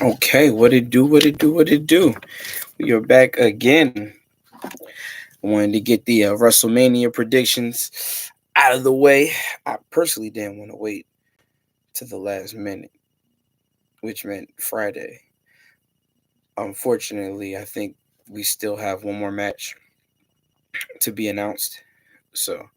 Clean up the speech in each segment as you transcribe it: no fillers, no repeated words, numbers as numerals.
Okay, what it do? What it do? What it do? We are back again. I wanted to get the Wrestlemania predictions out of the way. I personally didn't want to wait to the last minute, which meant Friday. Unfortunately, I think we still have one more match to be announced. So,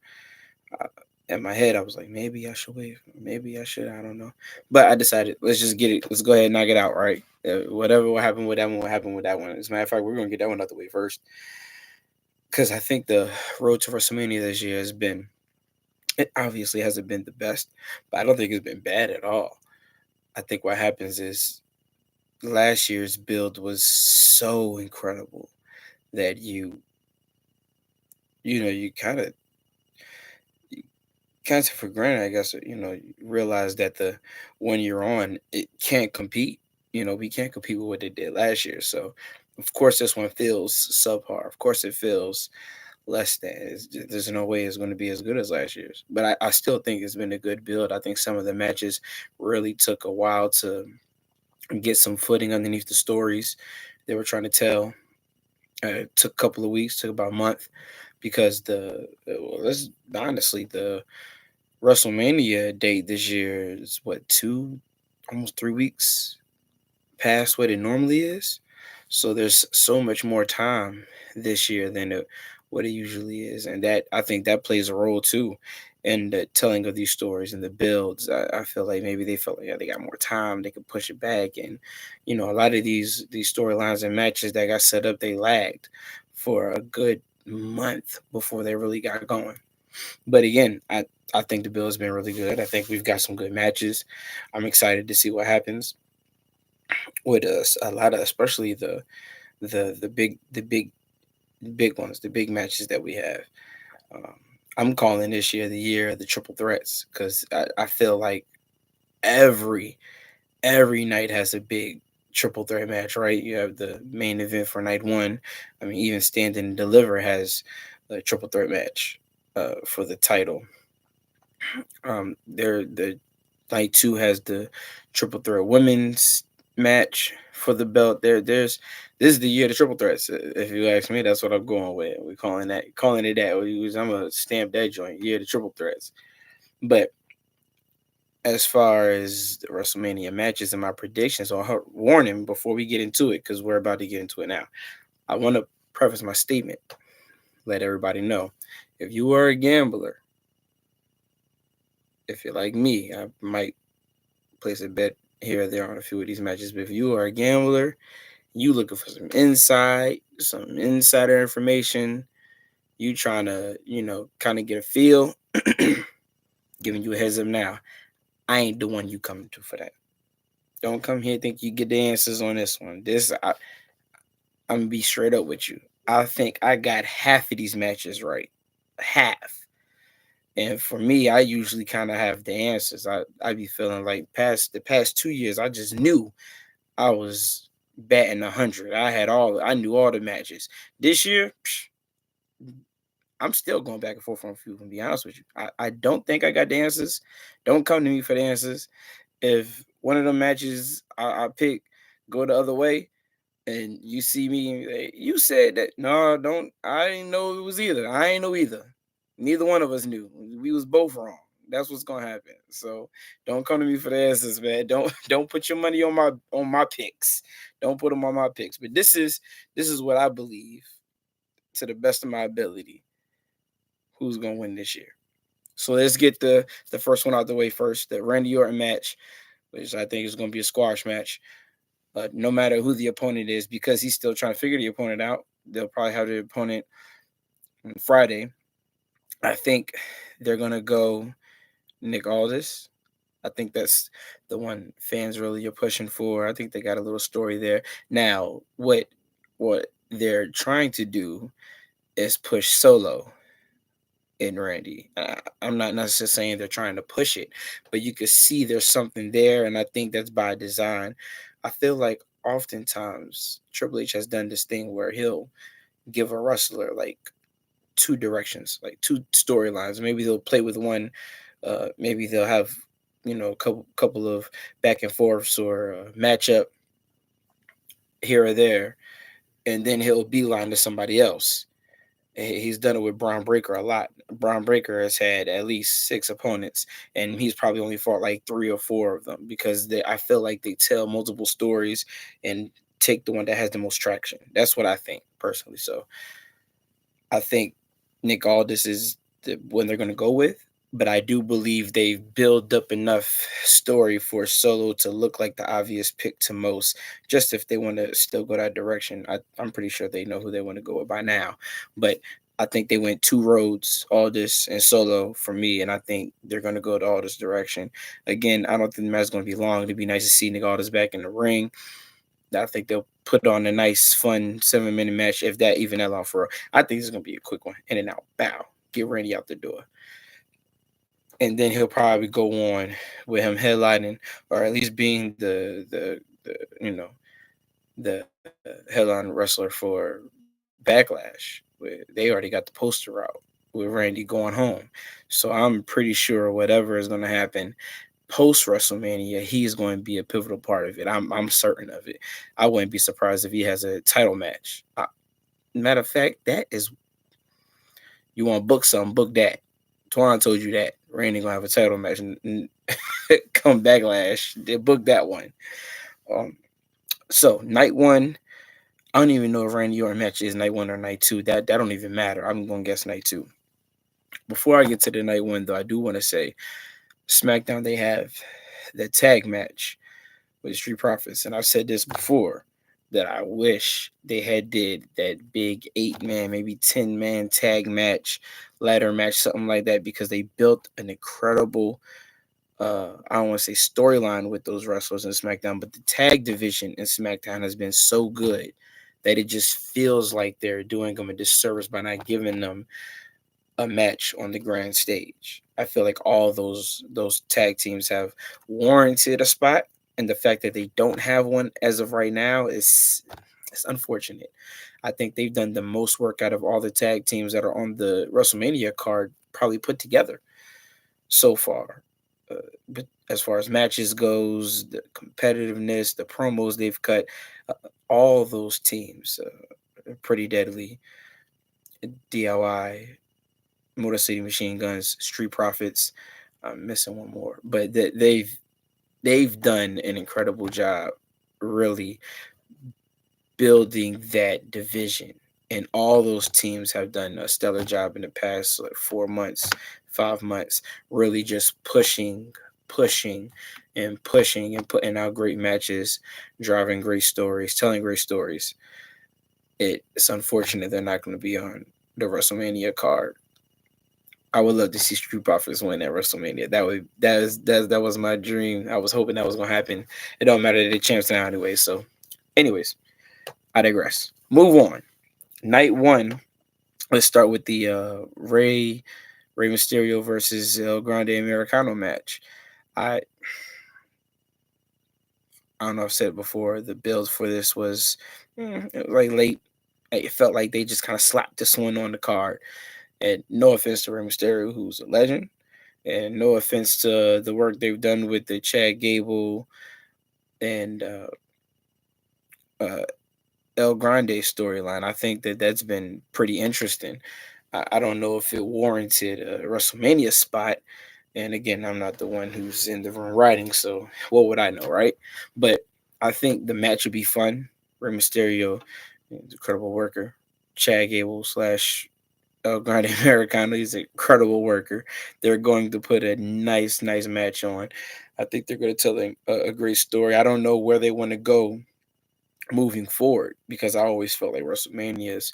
uh, in my head, I was like, maybe I should wait. Maybe I should. I don't know. But I decided, let's just get it. Let's go ahead and knock it out, right? Whatever will happen with that one will happen with that one. As a matter of fact, we're going to get that one out the way first. Because I think the road to WrestleMania this year has been, it obviously hasn't been the best, but I don't think it's been bad at all. I think what happens is last year's build was so incredible that you kind of for granted, I guess, you realize that the one you're on, it can't compete. We can't compete with what they did last year. So, of course, this one feels subpar. Of course, it feels less than. There's no way it's going to be as good as last year's. But I still think it's been a good build. I think some of the matches really took a while to get some footing underneath the stories they were trying to tell. It took a couple of weeks, took about a month because let's honestly, the WrestleMania date this year is what, almost 3 weeks past what it normally is. So there's so much more time this year than what it usually is, and that I think that plays a role too in the telling of these stories and the builds. I feel like maybe they felt like, yeah, they got more time, they could push it back, and a lot of these storylines and matches that got set up, they lagged for a good month before they really got going. But again, I think the build has been really good. I think we've got some good matches. I'm excited to see what happens with us. A lot of, especially the big ones, the big matches that we have. Um, I'm calling this year the year of the triple threats because I feel like every every night has a big triple threat match, right? You have the main event for night one. I mean, even Stand and Deliver has a triple threat match for the title. The night two has the triple threat women's match for the belt. This is the year of the triple threats. If you ask me, that's what I'm going with. We're calling it that. I'm gonna stamp that joint. Year of the triple threats. But as far as the WrestleMania matches and my predictions, or her warning before we get into it, because we're about to get into it now. I want to preface my statement. Let everybody know, if you are a gambler, if you're like me, I might place a bet here or there on a few of these matches. But if you are a gambler, you looking for some insider information, you trying to, kind of get a feel, giving you a heads up now. I ain't the one you coming to for that. Don't come here think you get the answers on this one. I'm gonna be straight up with you. I think I got half of these matches right, half. And for me, I usually kind of have the answers. I be feeling like the past 2 years, I just knew I was batting 100. I knew all the matches. This year, I'm still going back and forth on a few. To be honest with you, I don't think I got the answers. Don't come to me for the answers. If one of the matches I pick go the other way, and you see me, you said that. No, don't. I didn't know it was either. I ain't know either. Neither one of us knew. We was both wrong. That's what's gonna happen. So don't come to me for the answers, man. Don't put your money on my picks. Don't put them on my picks. But this is what I believe, to the best of my ability, who's gonna win this year. So let's get the first one out the way first. The Randy Orton match, which I think is gonna be a squash match. No matter who the opponent is, because he's still trying to figure the opponent out. They'll probably have the opponent on Friday. I think they're gonna go Nick Aldis. I think that's the one fans really are pushing for. I think they got a little story there. Now, what they're trying to do is push Solo in Randy. I'm not necessarily saying they're trying to push it, but you can see there's something there, and I think that's by design. I feel like oftentimes Triple H has done this thing where he'll give a wrestler like two directions, like two storylines. Maybe they'll play with one. Maybe they'll have a couple of back and forths or matchup here or there, and then he'll beeline to somebody else. He's done it with Braun Breaker a lot. Braun Breaker has had at least 6 opponents, and he's probably only fought like 3 or 4 of them because I feel like they tell multiple stories and take the one that has the most traction. That's what I think personally. So I think Nick Aldis is the one they're going to go with, but I do believe they've built up enough story for Solo to look like the obvious pick to most. Just if they want to still go that direction, I'm pretty sure they know who they want to go with by now. But I think they went 2 roads, Aldis and Solo for me, and I think they're going to go to Aldis direction. Again, I don't think the match is going to be long. It'd be nice to see Nick Aldis back in the ring. I think they'll put on a nice, fun 7 minute match, if that even that long for real. I think it's gonna be a quick one, in and out, bow, get Randy out the door, and then he'll probably go on with him headlining, or at least being the the headline wrestler for Backlash. They already got the poster out with Randy going home, so I'm pretty sure whatever is gonna happen post WrestleMania, he's going to be a pivotal part of it. I'm certain of it. I wouldn't be surprised if he has a title match. Matter of fact, that is, you want to book something, book that. Twan told you that Randy gonna have a title match and come Backlash. They book that one. Um, so night one, I don't even know if Randy Orton match is night one or night two. That don't even matter. I'm gonna guess night two. Before I get to the night one, though, I do want to say SmackDown, they have the tag match with Street Profits, and I've said this before that I wish they had did that big 8 man, maybe 10 man tag match, ladder match, something like that, because they built an incredible, I don't want to say storyline with those wrestlers in SmackDown, but the tag division in SmackDown has been so good that it just feels like they're doing them a disservice by not giving them a match on the grand stage. I feel like all those tag teams have warranted a spot, and the fact that they don't have one as of right now is it's unfortunate. I think they've done the most work out of all the tag teams that are on the WrestleMania card probably put together so far. But as far as matches goes, the competitiveness, the promos they've cut, uh, all those teams are pretty deadly. DIY, Motor City Machine Guns, Street Profits. I'm missing one more, but they've done an incredible job, really building that division. And all those teams have done a stellar job in the past like 4 months, 5 months, really just pushing, and pushing and putting out great matches, driving great stories, telling great stories. It's unfortunate they're not going to be on the WrestleMania card. I would love to see Street Profits win at WrestleMania. That was my dream. I was hoping that was gonna happen. It don't matter, they're champs now anyway. So, anyways, I digress. Move on. Night one. Let's start with the Rey Mysterio versus El Grande Americano match. I I don't know if I've said it before. The build for this was it was like late. It felt like they just kind of slapped this one on the card. And no offense to Rey Mysterio, who's a legend, and no offense to the work they've done with the Chad Gable and uh, El Grande storyline. I think that that's been pretty interesting. I don't know if it warranted a WrestleMania spot. And again, I'm not the one who's in the room writing, so what would I know, right? But I think the match would be fun. Rey Mysterio, incredible worker. Chad Gable slash El Grande Americano, he's an incredible worker. They're going to put a nice match on. I think they're going to tell a great story. I don't know where they want to go moving forward because I always felt like WrestleManias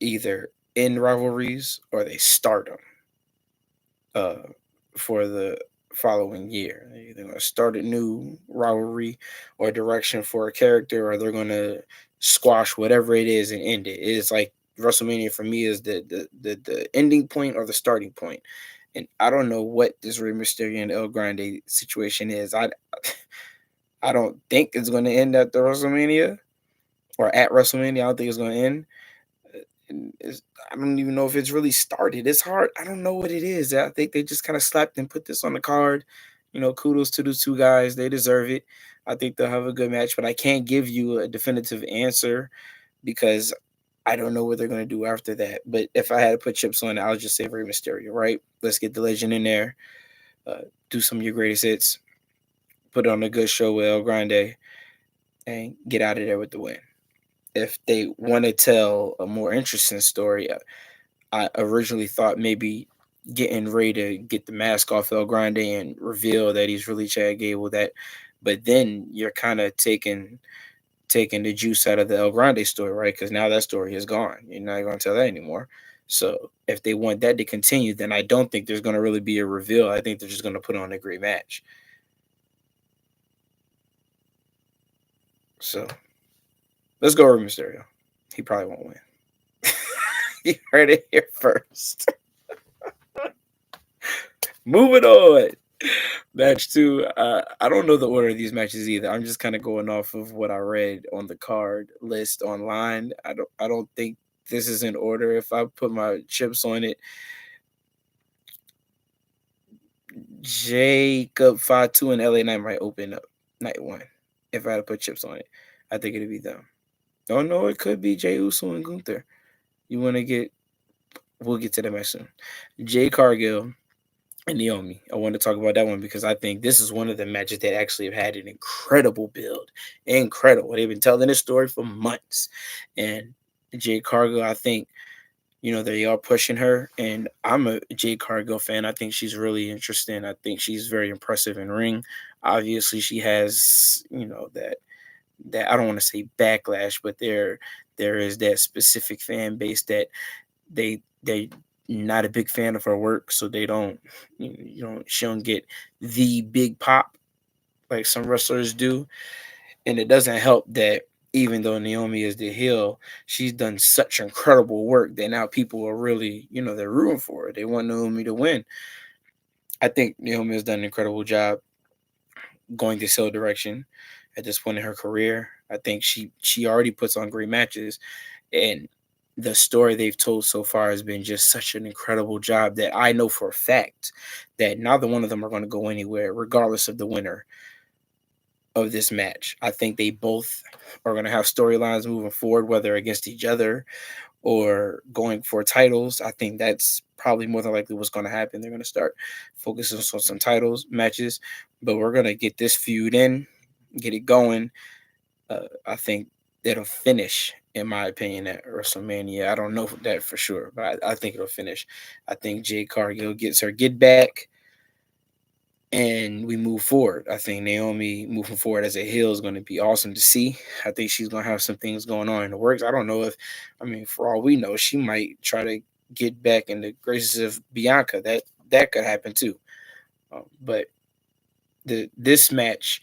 either end rivalries or they start them uh, for the following year. They're either going to start a new rivalry or direction for a character, or they're going to squash whatever it is and end it. It's like WrestleMania for me is the ending point or the starting point. And I don't know what this Rey Mysterio and El Grande situation is. I don't think it's going to end at the WrestleMania or at WrestleMania. I don't think it's going to end. And I don't even know if it's really started. It's hard. I don't know what it is. I think they just kind of slapped and put this on the card kudos to the two guys. They deserve it. I think they'll have a good match, but I can't give you a definitive answer because I don't know what they're going to do after that. But if I had to put chips on it, I'll just say Rey Mysterio, right? Let's get the legend in there, do some of your greatest hits, put on a good show with El Grande, and get out of there with the win. If they want to tell a more interesting story, I originally thought maybe getting Ray to get the mask off El Grande and reveal that he's really Chad Gable. But then you're kind of taking the juice out of the El Grande story, right? Because now that story is gone. You're not going to tell that anymore. So if they want that to continue, then I don't think there's going to really be a reveal. I think they're just going to put on a great match. So let's go over Mysterio. He probably won't win. You heard it here first. Moving on. Match two. I don't know the order of these matches either. I'm just kind of going off of what I read on the card list online. I don't think this is in order. If I put my chips on it, Jacob Fatu and LA Knight might open up night one. If I had to put chips on it, I think it'd be them. Oh no, it could be Jey Uso and Gunther. You want to get? We'll get to that match soon. Jay Cargill and Naomi. I want to talk about that one because I think this is one of the matches that actually have had an incredible build. Incredible. They've been telling this story for months. And Jade Cargill, I think, they are pushing her. And I'm a Jade Cargill fan. I think she's really interesting. I think she's very impressive in ring. Obviously, she has, that I don't want to say backlash, but there is that specific fan base that they not a big fan of her work, so they don't she don't get the big pop like some wrestlers do. And it doesn't help that even though Naomi is the heel, she's done such incredible work that now people are really, they're rooting for her. They want Naomi to win. I think Naomi has done an incredible job going this heel direction at this point in her career. I think she already puts on great matches, and the story they've told so far has been just such an incredible job that I know for a fact that neither one of them are going to go anywhere, regardless of the winner of this match. I think they both are going to have storylines moving forward, whether against each other or going for titles. I think that's probably more than likely what's going to happen. They're going to start focusing on some titles matches, but we're going to get this feud in, get it going. I think it'll finish, in my opinion, at WrestleMania. I don't know that for sure, but I think it'll finish. I think Jade Cargill gets her get back, and we move forward. I think Naomi moving forward as a heel is going to be awesome to see. I think she's going to have some things going on in the works. I don't know for all we know, she might try to get back in the graces of Bianca. That could happen too. But this match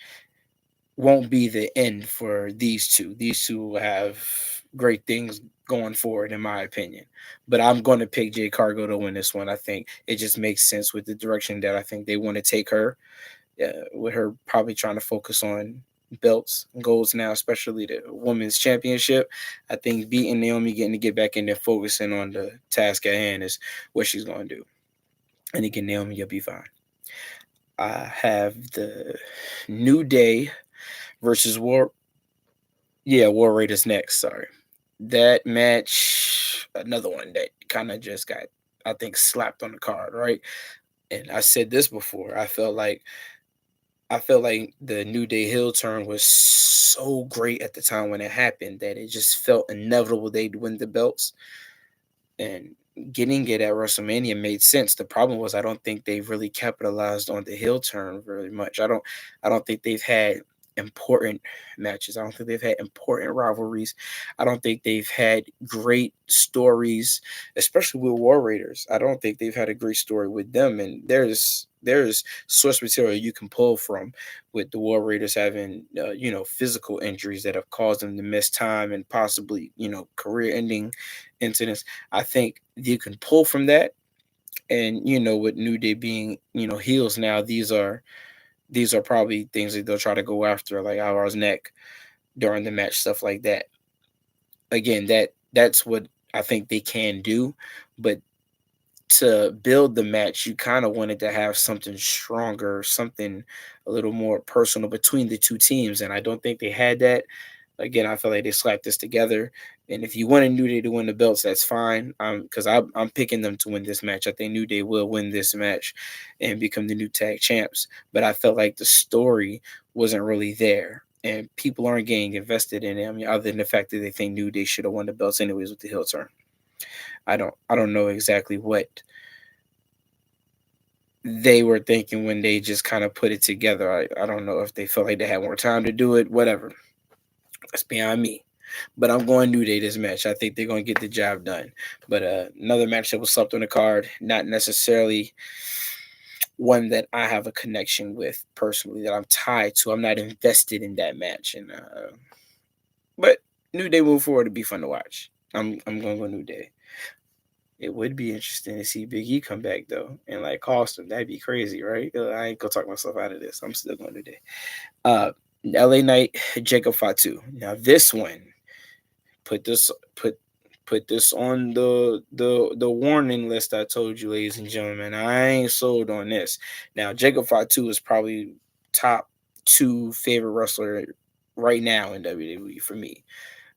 won't be the end for these two. These two will have great things going forward, in my opinion. But I'm going to pick Jade Cargill to win this one. I think it just makes sense with the direction that I think they want to take her, with her probably trying to focus on belts and golds now, especially the women's championship. I think beating Naomi, getting to get back in there, focusing on the task at hand is what she's going to do. And again, Naomi, you'll be fine. I have the New Day versus War Raiders next. Sorry. That match, another one that kind of just got, I think, slapped on the card, right? And I said this before. I felt like the New Day heel turn was so great at the time when it happened that it just felt inevitable they'd win the belts. And getting it at WrestleMania made sense. The problem was I don't think they've really capitalized on the heel turn very much. I don't think they've had important matches. I don't think they've had important rivalries. I don't think they've had great stories, especially with War Raiders. I don't think they've had a great story with them. And there's source material you can pull from with the War Raiders having physical injuries that have caused them to miss time and possibly career-ending incidents. I think you can pull from that, and with New Day being heels now, these are probably things that they'll try to go after, like Alvar's neck during the match, stuff like that. Again, that's what I think they can do, but to build the match, you kind of wanted to have something stronger, something a little more personal between the two teams, and I don't think they had that. Again, I feel like they slapped this together. And if you want a New Day to win the belts, that's fine. Because I'm picking them to win this match. I think New Day will win this match and become the new tag champs. But I felt like the story wasn't really there, and people aren't getting invested in it. I mean, other than the fact that they think New Day should have won the belts anyways with the heel turn. I don't know exactly what they were thinking when they just kind of put it together. I don't know if they felt like they had more time to do it. Whatever. That's beyond me. But I'm going New Day this match. I think they're going to get the job done. But another match that was slept on the card, not necessarily one that I have a connection with personally, that I'm tied to. I'm not invested in that match. But New Day move forward to be fun to watch. I'm going to go New Day. It would be interesting to see Big E come back though, and like cost him. That'd be crazy, right? I ain't gonna talk myself out of this. I'm still going New Day. Uh, LA Knight, Jacob Fatu. Now this one, put this put put this on the warning list I told you, ladies and gentlemen. I ain't sold on this. Now Jacob Fatu is probably top two favorite wrestler right now in WWE for me.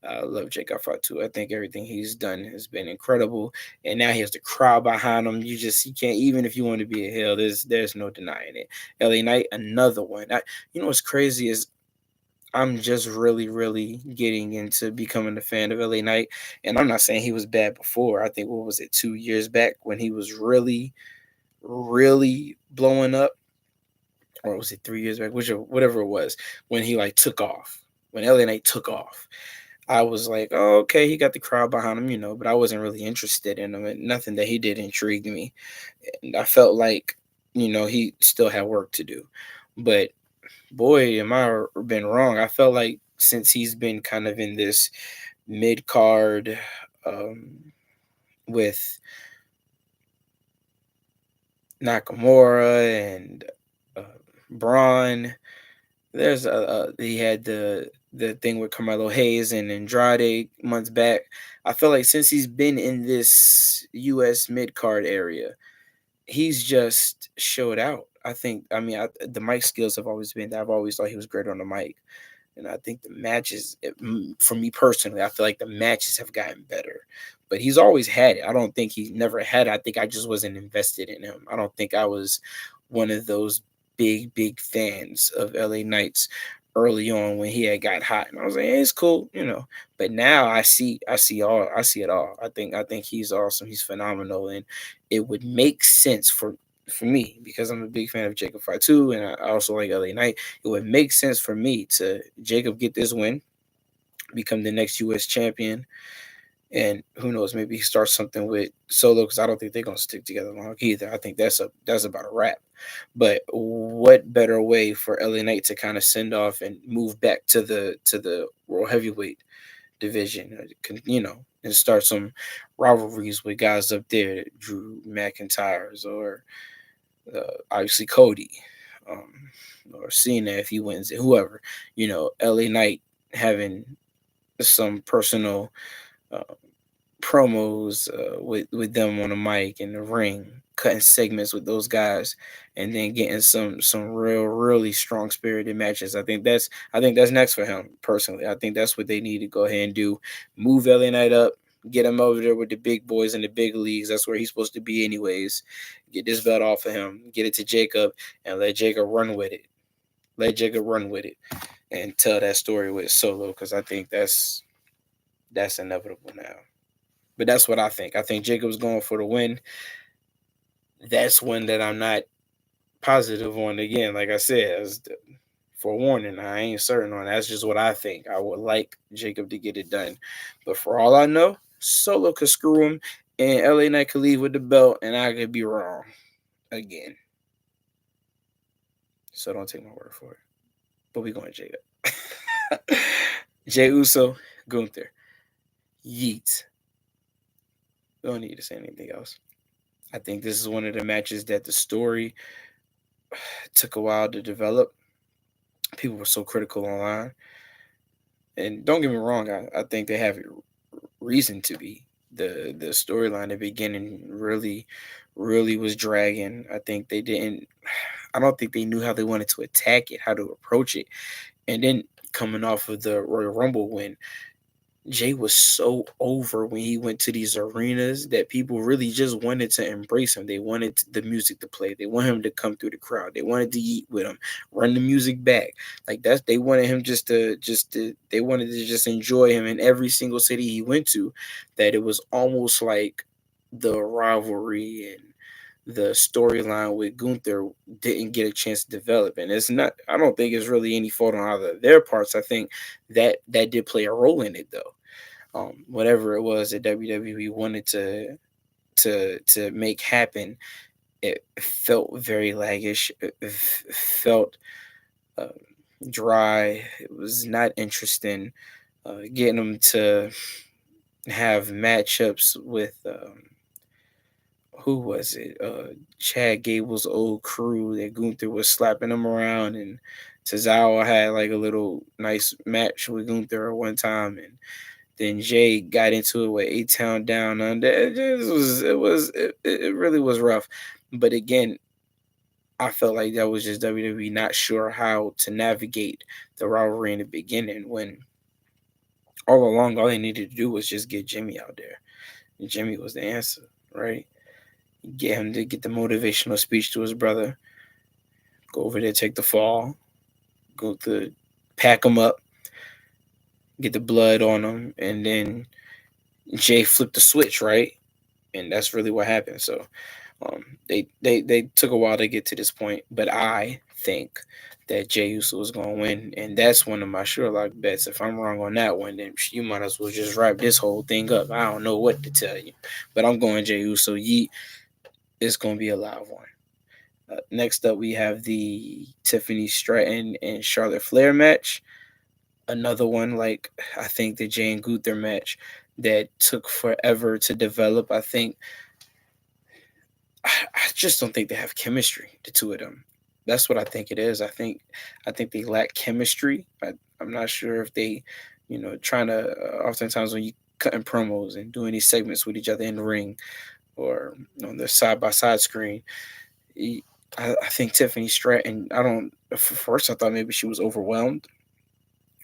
I love Jacob Fatu. I think everything he's done has been incredible, and now he has the crowd behind him. You can't, even if you want to be a heel, there's no denying it. LA Knight, another one. What's crazy is I'm just really, really getting into becoming a fan of LA Knight. And I'm not saying he was bad before. I think, what was it, 2 years back when he was really, really blowing up? Or was it 3 years back? Whatever it was, when he like took off. When LA Knight took off. I was like, oh, okay, he got the crowd behind him, but I wasn't really interested in him. And nothing that he did intrigued me. And I felt like, he still had work to do. But boy, am I been wrong. I felt like since he's been kind of in this mid card with Nakamura and uh, Braun, he had the thing with Carmelo Hayes and Andrade months back. I feel like since he's been in this U.S. mid card area, he's just showed out. The mic skills have always been. I've always thought he was great on the mic. And I think the matches, for me personally, I feel like the matches have gotten better. But he's always had it. I don't think he never had it. I think I just wasn't invested in him. I don't think I was one of those big, big fans of LA Knights early on when he had got hot. And I was like, hey, it's cool. But now I see it all. I think he's awesome. He's phenomenal. And it would make sense for me, because I'm a big fan of Jacob Fatu and I also like LA Knight. It would make sense for me to Jacob get this win, become the next US champion, and who knows, maybe he starts something with Solo, because I don't think they're gonna stick together long either. I think that's about a wrap. But what better way for LA Knight to kind of send off and move back to the World Heavyweight division, and start some rivalries with guys up there, Drew McIntyre's, or obviously Cody, um, or Cena if he wins it, whoever. LA Knight having some personal uh, promos with them on the mic in the ring, cutting segments with those guys, and then getting some real, really strong spirited matches. I think that's next for him personally. I think that's what they need to go ahead and do. Move LA Knight up. Get him over there with the big boys in the big leagues. That's where he's supposed to be, anyways. Get this belt off of him. Get it to Jacob, and let Jacob run with it. Let Jacob run with it, and tell that story with Solo, because I think that's inevitable now. But that's what I think. I think Jacob's going for the win. That's one that I'm not positive on. Again, like I said, as for warning, I ain't certain on. That's just what I think. I would like Jacob to get it done, but for all I know, Solo could screw him, and LA Knight could leave with the belt, and I could be wrong again. So don't take my word for it. But we going Jacob. Jey Uso, Gunther, Yeet. We don't need to say anything else. I think this is one of the matches that the story took a while to develop. People were so critical online. And don't get me wrong, I think they have reason to be. The storyline at the beginning really, really was dragging. I think they didn't. I don't think they knew how they wanted to attack it, how to approach it, and then coming off of the Royal Rumble win, Jay was so over when he went to these arenas that people really just wanted to embrace him. They wanted the music to play. They want him to come through the crowd. They wanted to eat with him, run the music back. Like that's they wanted him just to they wanted to just enjoy him in every single city he went to. That it was almost like the rivalry and the storyline with Gunther didn't get a chance to develop. And it's not I don't think it's really any fault on either of their parts. I think that did play a role in it though. Whatever it was that WWE wanted to make happen, it felt very laggish. It felt uh, dry. It was not interesting. Getting them to have matchups with who was it? Chad Gable's old crew that Gunther was slapping them around, and Tozawa had like a little nice match with Gunther at one time, and then Jay got into it with A Town Down Under. It really was rough. But again, I felt like that was just WWE not sure how to navigate the rivalry in the beginning when all along all they needed to do was just get Jimmy out there. And Jimmy was the answer, right? Get him to get the motivational speech to his brother, go over there, take the fall, go to pack him up, get the blood on him, and then Jay flipped the switch, right? And that's really what happened. So they took a while to get to this point, but I think that Jey Uso was going to win, and that's one of my Sherlock bets. If I'm wrong on that one, then you might as well just wrap this whole thing up. I don't know what to tell you, but I'm going Jey Uso. Yeet, it's going to be a live one. Next up, we have the Tiffany Stratton and Charlotte Flair match. Another one, like I think the Jay and Gunther match that took forever to develop. I just don't think they have chemistry, the two of them. That's what I think it is. I think they lack chemistry. I'm not sure if they, trying to. Oftentimes when you cutting promos and doing these segments with each other in the ring or on the side by side screen, I think Tiffany Stratton. I don't. First, I thought maybe she was overwhelmed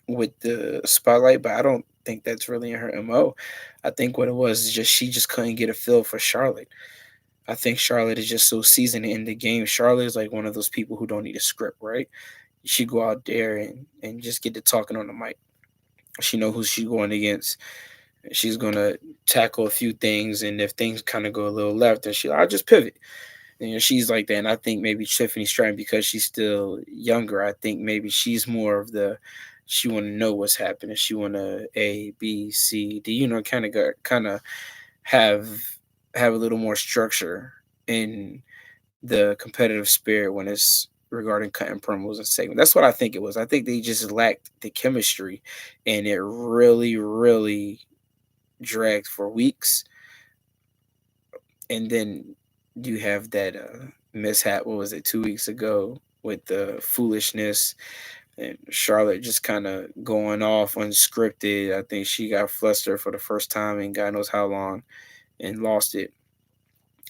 with the spotlight, but I don't think that's really in her mo. I think what it was is just she just couldn't get a feel for Charlotte. I think Charlotte is just so seasoned in the game. Charlotte is like one of those people who don't need a script, right? She go out there and just get to talking on the mic. She know who she's going against. She's gonna tackle a few things, and if things kind of go a little left, then I'll just pivot. And she's like that. And I think maybe Tiffany Stratton, because she's still younger, I think maybe she's more of the she want to know what's happening. She want to A, B, C, D, kind of have have a little more structure in the competitive spirit when it's regarding cutting promos and segments. That's what I think it was. I think they just lacked the chemistry, and it really, really dragged for weeks. And then you have that mishap. What was it, 2 weeks ago with the foolishness and Charlotte just kind of going off unscripted. I think she got flustered for the first time in God knows how long and lost it.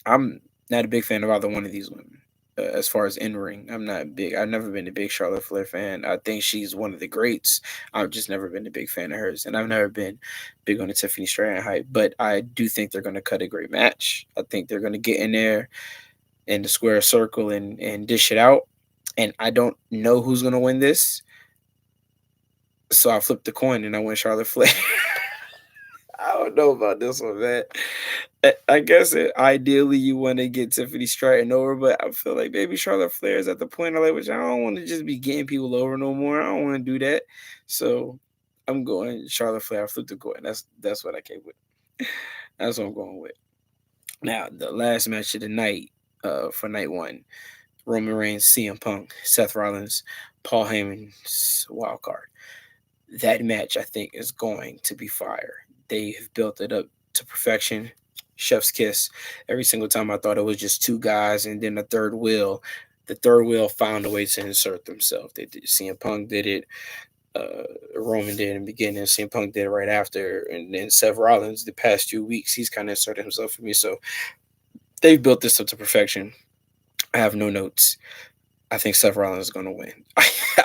I'm not a big fan of either one of these women. As far as in ring, I'm not big. I've never been a big Charlotte Flair fan. I think she's one of the greats. I've just never been a big fan of hers, and I've never been big on the Tiffany Stratton hype. But I do think they're going to cut a great match. I think they're going to get in there in the square circle and dish it out. And I don't know who's going to win this, so I flipped the coin and I went Charlotte Flair. I don't know about this one, man. I guess ideally you want to get Tiffany Stratton over, but I feel like maybe Charlotte Flair is at the point of like, which I don't want to just be getting people over no more. I don't want to do that. So I'm going Charlotte Flair. I flipped the coin. That's what I came with. That's what I'm going with. Now the last match of the night, for night one, Roman Reigns, CM Punk, Seth Rollins, Paul Heyman's wild card. That match I think is going to be fire. They have built it up to perfection. Chef's kiss. Every single time I thought it was just two guys and then the third wheel found a way to insert themselves. They did. CM Punk did it. Roman did in the beginning. CM Punk did it right after. And then Seth Rollins, the past 2 weeks, he's kind of inserted himself for me. So They've built this up to perfection. I have no notes. I think Seth Rollins is going to win.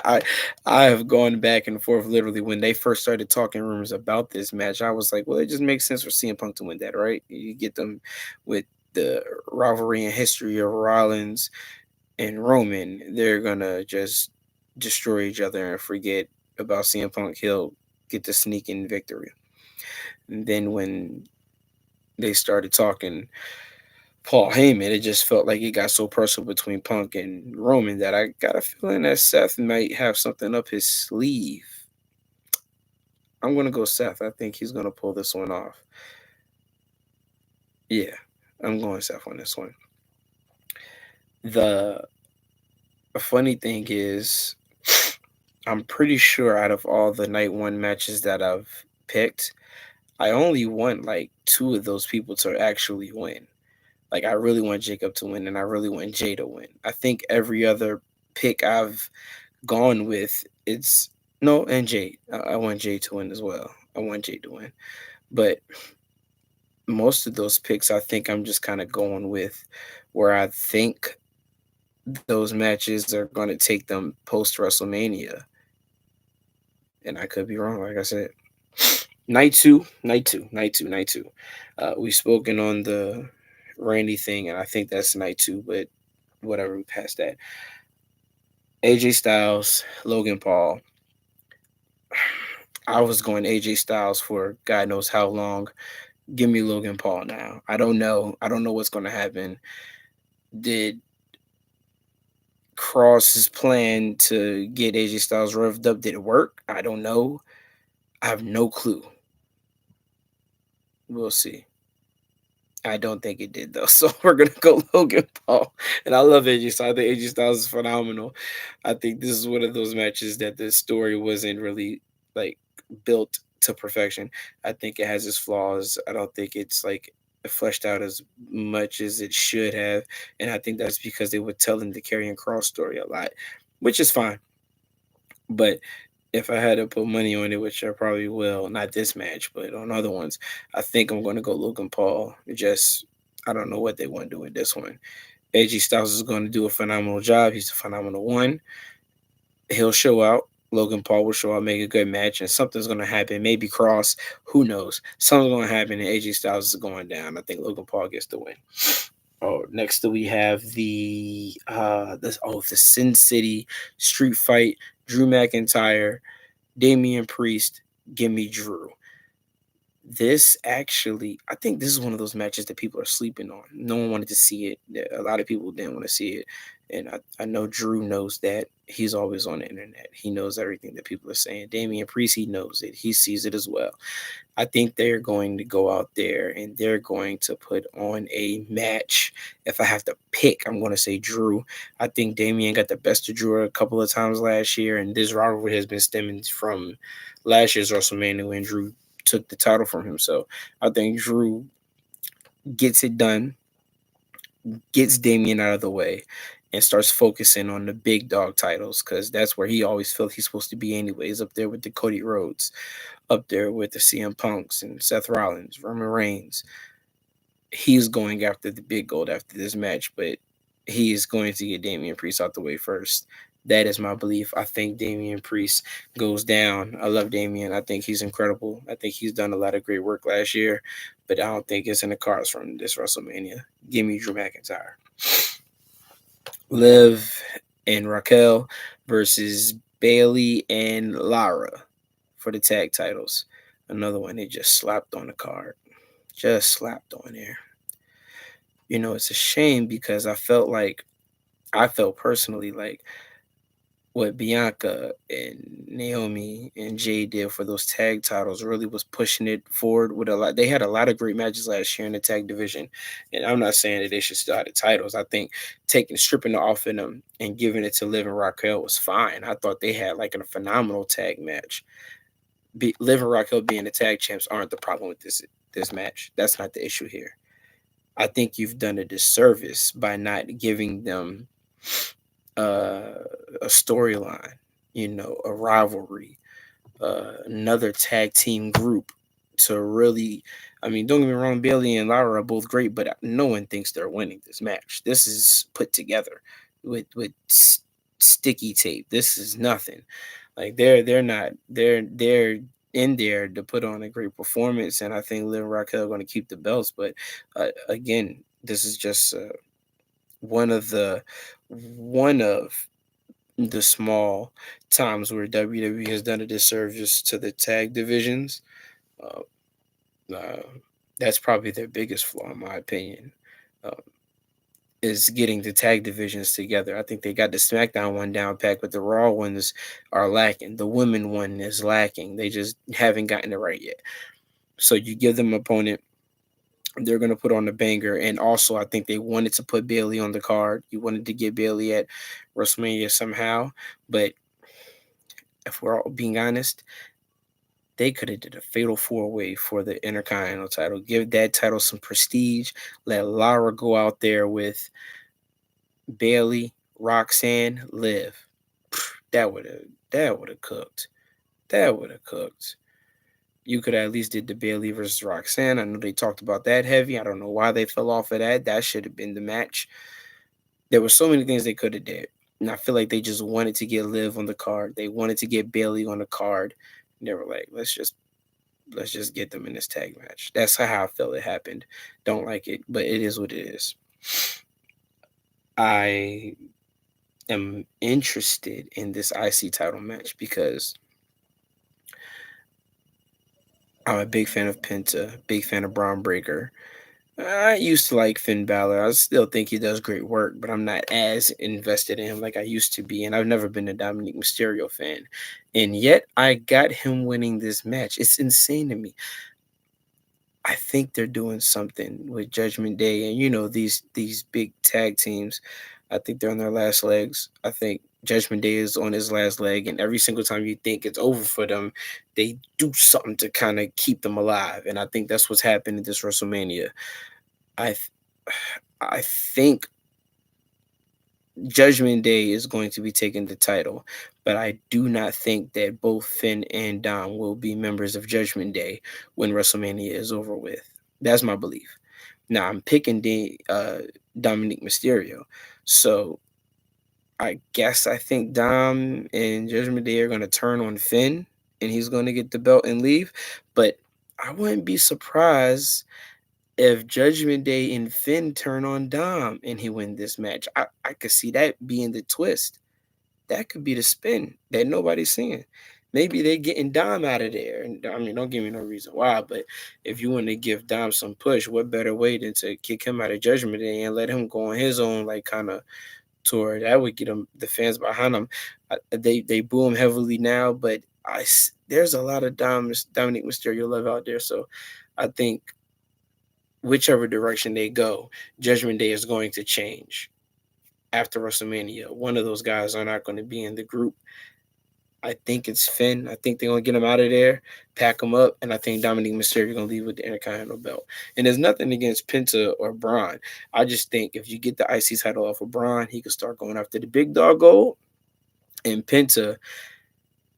I I have gone back and forth literally when they first started talking rumors about this match. I was like, well, it just makes sense for CM Punk to win that, right? You get them with the rivalry and history of Rollins and Roman. They're gonna just destroy each other and forget about CM Punk. He'll get the sneaking victory. And then when they started talking Paul Heyman, it just felt like it got so personal between Punk and Roman that I got a feeling that Seth might have something up his sleeve. I'm gonna go Seth. I think he's gonna pull this one off. Yeah, I'm going Seth on this one. The funny thing is, I'm pretty sure out of all the night one matches that I've picked, I only want like two of those people to actually win. Like I really want Jacob to win, and I really want Jay to win. I think every other pick I've gone with, it's no, and Jay. I want Jay to win as well. I want Jay to win, but most of those picks, I think I'm just kind of going with where I think those matches are going to take them post WrestleMania, and I could be wrong. Like I said, night two, night two, night two, night two. We've spoken on the Randy thing, and I think that's night two, but whatever, we passed that. AJ Styles, Logan Paul. I was going AJ Styles for God knows how long. Give me Logan Paul now. I don't know. I don't know what's going to happen. Did Cross's plan to get AJ Styles revved up, did it work? I don't know. I have no clue. We'll see. I don't think it did though. So we're gonna go Logan Paul. And I love AJ Styles. I think AJ Styles is phenomenal. I think this is one of those matches that the story wasn't really like built to perfection. I think it has its flaws. I don't think it's like fleshed out as much as it should have. And I think that's because they were telling the Karrion Cross story a lot, which is fine. But if I had to put money on it, which I probably will, not this match, but on other ones, I think I'm going to go Logan Paul. Just, I don't know what they want to do with this one. AJ Styles is going to do a phenomenal job. He's a phenomenal one. He'll show out. Logan Paul will show out, make a good match, and something's going to happen. Maybe Cross, who knows? Something's going to happen, and AJ Styles is going down. I think Logan Paul gets the win. Oh, next we have the Sin City Street Fight. Drew McIntyre, Damian Priest, give me Drew. This actually, I think this is one of those matches that people are sleeping on. No one wanted to see it. A lot of people didn't want to see it. And I know Drew knows that. He's always on the internet. He knows everything that people are saying. Damian Priest, he knows it. He sees it as well. I think they're going to go out there and they're going to put on a match. If I have to pick, I'm going to say Drew. I think Damian got the best of Drew a couple of times last year, and this rivalry has been stemming from last year's WrestleMania when Drew took the title from him. So I think Drew gets it done, gets Damian out of the way, and starts focusing on the big dog titles because that's where he always felt he's supposed to be anyways, up there with the Cody Rhodes, up there with the CM Punks and Seth Rollins, Roman Reigns. He's going after the big gold after this match, but he is going to get Damian Priest out the way first. That is my belief. I think Damian Priest goes down. I love Damian. I think he's incredible. I think he's done a lot of great work last year, but I don't think it's in the cards from this WrestleMania. Give me Drew McIntyre. Liv and Raquel versus Bailey and Lara for the tag titles. Another one they just slapped on the card. Just slapped on there. It's a shame because I felt personally like what Bianca and Naomi and Jay did for those tag titles really was pushing it forward with a lot. They had a lot of great matches last year in the tag division, and I'm not saying that they should still have the titles. I think stripping it off of them and giving it to Liv and Raquel was fine. I thought they had like a phenomenal tag match. Liv and Raquel being the tag champs aren't the problem with this match. That's not the issue here. I think you've done a disservice by not giving them a storyline, a rivalry, another tag team group to really. I mean, don't get me wrong, Bailey and Lara are both great, but no one thinks they're winning this match. This is put together with sticky tape. This is nothing. Like they're not they're in there to put on a great performance, and I think Liv and Raquel are going to keep the belts. But again, this is just one of the one of the small times where WWE has done a disservice to the tag divisions. Uh, uh, that's probably their biggest flaw, in my opinion, uh, is getting the tag divisions together. I think they got the SmackDown one down pack, but the Raw ones are lacking. The women one is lacking. They just haven't gotten it right yet. So you give them an opponent, they're gonna put on the banger. And also, I think they wanted to put Bailey on the card. You wanted to get Bailey at WrestleMania somehow, but if we're all being honest, they could have did a fatal four way for the Intercontinental title. Give that title some prestige. Let Lara go out there with Bailey, Roxanne, Liv. That would have that would have cooked. That would have cooked. You could at least did the Bailey versus Roxanne. I know they talked about that heavy. I don't know why they fell off of that. That should have been the match. There were so many things they could have did. And I feel like they just wanted to get Liv on the card. They wanted to get Bailey on the card. And they were like, let's just get them in this tag match. That's how I felt it happened. Don't like it, but it is what it is. I am interested in this IC title match because I'm a big fan of Penta, big fan of Braun Breaker. I used to like Finn Balor. I still think he does great work, but I'm not as invested in him like I used to be. And I've never been a Dominic Mysterio fan. And yet I got him winning this match. It's insane to me. I think they're doing something with Judgment Day, and these big tag teams. I think they're on their last legs. I think Judgment Day is on his last leg, and every single time you think it's over for them, they do something to kind of keep them alive. And I think that's what's happened in this WrestleMania. I th- I think Judgment Day is going to be taking the title, but I do not think that both Finn and Dom will be members of Judgment Day when WrestleMania is over with. That's my belief. Now I'm picking Dominic Mysterio, so I guess I think Dom and Judgment Day are going to turn on Finn, and he's going to get the belt and leave. But I wouldn't be surprised if Judgment Day and Finn turn on Dom and he win this match. I could see that being the twist. That could be the spin that nobody's seeing. Maybe they getting Dom out of there. And I mean, don't give me no reason why, but if you want to give Dom some push, what better way than to kick him out of Judgment Day and let him go on his own like kind of tour? That would get him the fans behind him. They boo him heavily now, but there's a lot of Dominic Mysterio love out there. So I think whichever direction they go, Judgment Day is going to change after WrestleMania. One of those guys are not going to be in the group. I think it's Finn. I think they're going to get him out of there, pack him up, and I think Dominic Mysterio going to leave with the Intercontinental belt. And there's nothing against Penta or Braun. I just think if you get the IC title off of Braun, he could start going after the big dog gold. And Penta,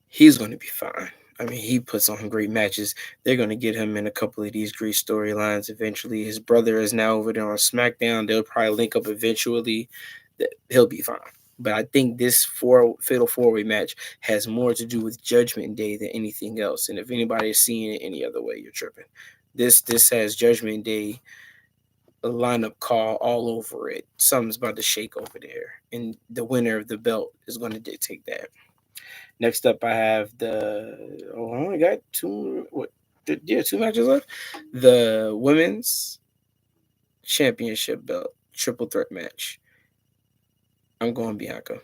he's going to be fine. I mean, he puts on great matches. They're going to get him in a couple of these great storylines eventually. His brother is now over there on SmackDown. They'll probably link up eventually. He'll be fine. But I think this fatal four-way match has more to do with Judgment Day than anything else. And if anybody is seeing it any other way, you're tripping. This has Judgment Day a lineup call all over it. Something's about to shake over there, and the winner of the belt is going to dictate that. Next up, I have I only got two matches left. The women's championship belt triple threat match. I'm going Bianca.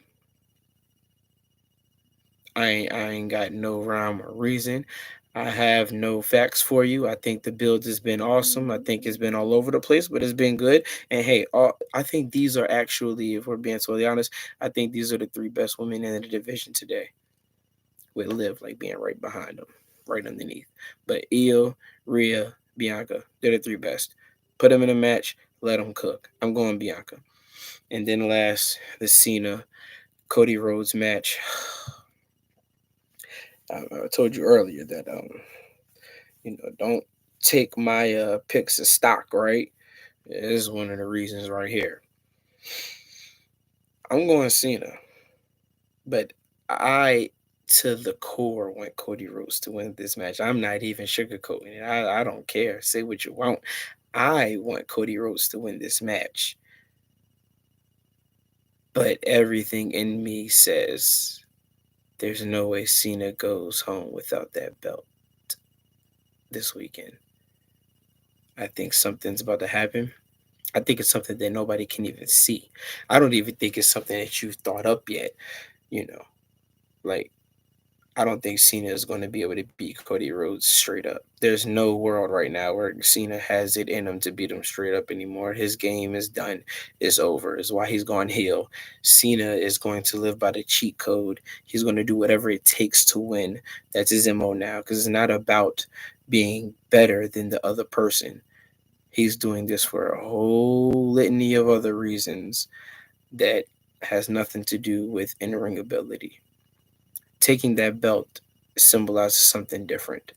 I ain't got no rhyme or reason. I have no facts for you. I think the build has been awesome. I think it's been all over the place, but it's been good. And hey, I think these are actually, if we're being totally honest, I think these are the three best women in the division today, with Liv like being right behind them, right underneath. But Io, Rhea, Bianca, they're the three best. Put them in a match, let them cook. I'm going Bianca. And then last, the Cena Cody Rhodes match. I told you earlier that Don't take my picks as stock, right? This is one of the reasons right here. I'm going Cena, but I to the core want Cody Rhodes to win this match. I'm not even sugarcoating it. I don't care. Say what you want. I want Cody Rhodes to win this match. But everything in me says there's no way Cena goes home without that belt this weekend. I think something's about to happen. I think it's something that nobody can even see. I don't even think it's something that you've thought up yet. You know, like I don't think Cena is going to be able to beat Cody Rhodes straight up. There's no world right now where Cena has it in him to beat him straight up anymore. His game is done. It's over. It's why he's gone heel. Cena is going to live by the cheat code. He's going to do whatever it takes to win. That's his MO now because it's not about being better than the other person. He's doing this for a whole litany of other reasons that has nothing to do with in-ring ability. Taking that belt symbolizes something different,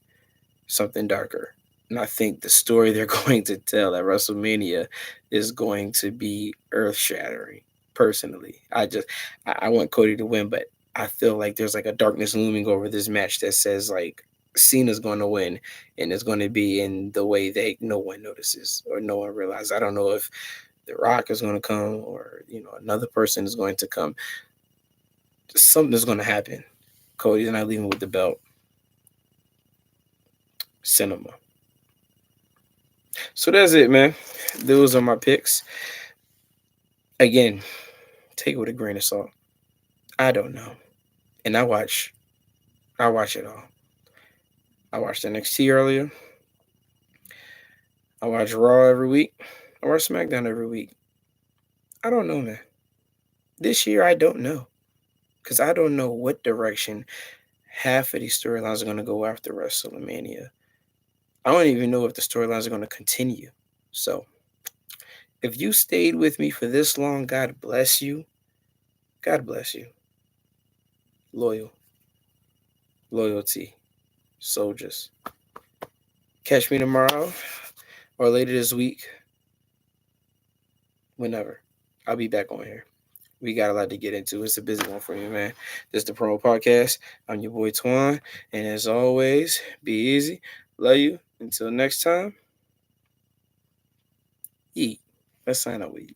something darker. And I think the story they're going to tell at WrestleMania is going to be earth shattering. Personally, I want Cody to win, but I feel like there's like a darkness looming over this match that says like Cena's going to win, and it's going to be in the way that no one notices or no one realizes. I don't know if The Rock is going to come or another person is going to come. Something's going to happen. Cody's not leaving with the belt. Cinema. So that's it, man. Those are my picks. Again, take it with a grain of salt. I don't know. And I watch it all. I watched NXT earlier. I watch Raw every week. I watch SmackDown every week. I don't know, man. This year, I don't know. Because I don't know what direction half of these storylines are going to go after WrestleMania. I don't even know if the storylines are going to continue. So, if you stayed with me for this long, God bless you. God bless you. Loyalty, soldiers. Catch me tomorrow or later this week. Whenever. I'll be back on here. We got a lot to get into. It's a busy one for me, man. This is the Promo Podcast. I'm your boy Twan. And as always, be easy. Love you. Until next time, eat. Let's sign up with you.